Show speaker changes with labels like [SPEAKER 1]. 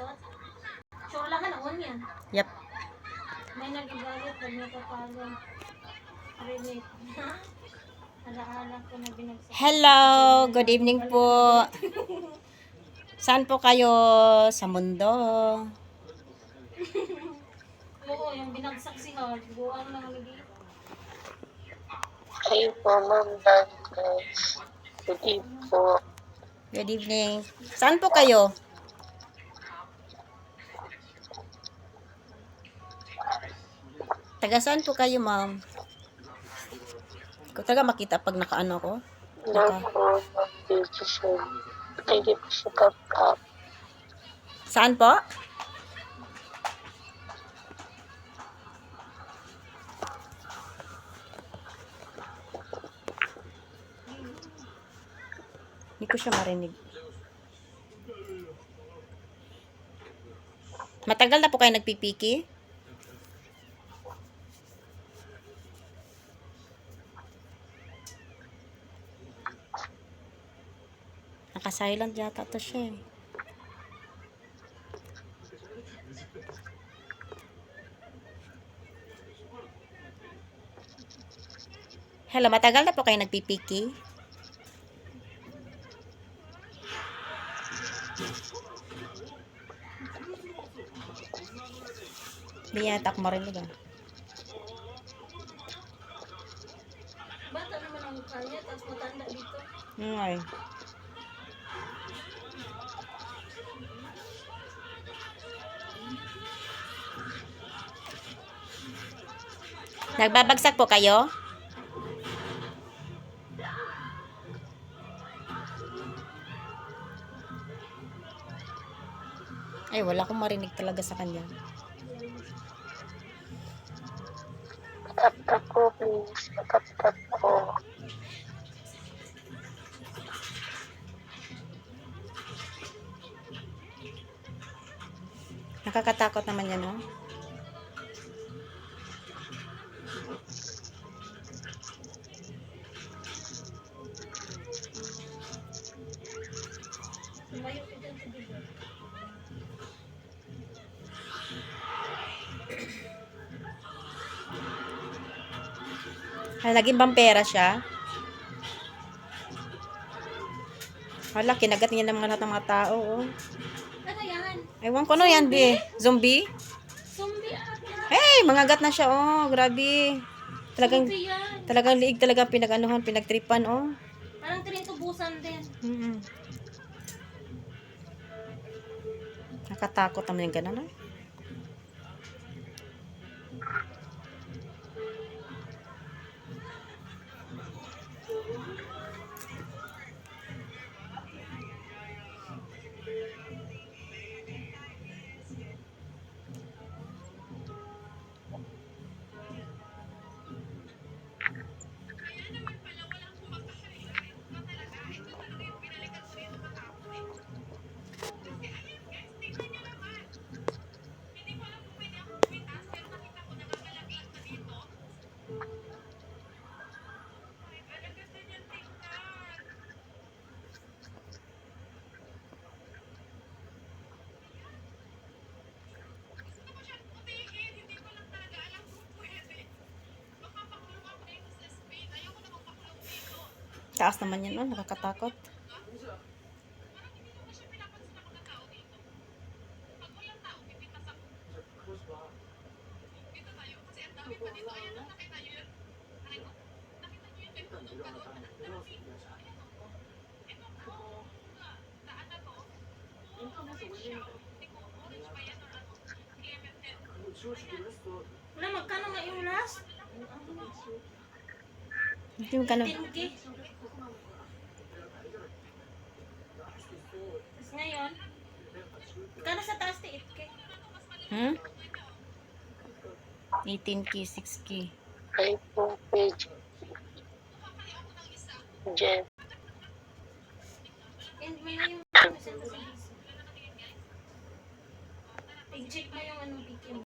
[SPEAKER 1] balot. Sure lang ka na yan.
[SPEAKER 2] Yep.
[SPEAKER 1] May nagagalit pag nakapalo. Relate. Alaala ko na binagsak.
[SPEAKER 2] Hello, good evening po. Saan po kayo sa mundo?
[SPEAKER 1] Oo, yung binagsak si Hard. Buang lang lagi.
[SPEAKER 3] Kayo po, Ma'am Dantes. Good evening po.
[SPEAKER 2] Good evening. Saan po kayo? Taga saan po kayo, ma'am? Ko talaga makita pag nakaano ko.
[SPEAKER 3] Hello po, Ma'am Wilson. Pwede po sa top-up.
[SPEAKER 2] Saan po? Hindi ko siya marinig. Matagal na po kayo nagpipiki? Naka-silent yata to siya eh. Hello, matagal na po kayo nagpipiki? Hindi yata ako marinig ah.
[SPEAKER 1] Bata naman ang mukha niya, tapos matanda dito.
[SPEAKER 2] Ay. Nagbabagsak po kayo? Ay, wala akong marinig talaga sa kanya.
[SPEAKER 3] Tap-tap po, please. Tap-tap po.
[SPEAKER 2] Nakakatakot naman yan, no?
[SPEAKER 1] Lumayo ka dyan sa bibig.
[SPEAKER 2] Ay, naging vampira siya. Wala, kinagat niya ng mga tao, oh.
[SPEAKER 1] Ano yan?
[SPEAKER 2] Ewan ko no yan, be. Zombie?
[SPEAKER 1] Zombie ata.
[SPEAKER 2] Hey, mangagat na siya, oh. Grabe.
[SPEAKER 1] Zombie yan.
[SPEAKER 2] Talagang liig talaga pinag-anuhan, pinagtripan, oh.
[SPEAKER 1] Parang tinintubusan din.
[SPEAKER 2] Nakatakot naman yung gano'n, ah. Taas naman yan, oh. Nakakatakot.
[SPEAKER 1] Wala, magkano nga yung last?
[SPEAKER 2] Hindi mo gano'n.
[SPEAKER 1] 10K. Tapos ngayon, magkano sa taas 8K?
[SPEAKER 2] 18K, 6K.
[SPEAKER 3] Kayo po, page. Jen.
[SPEAKER 1] And may na yung i-check mo yung ano, PK mo.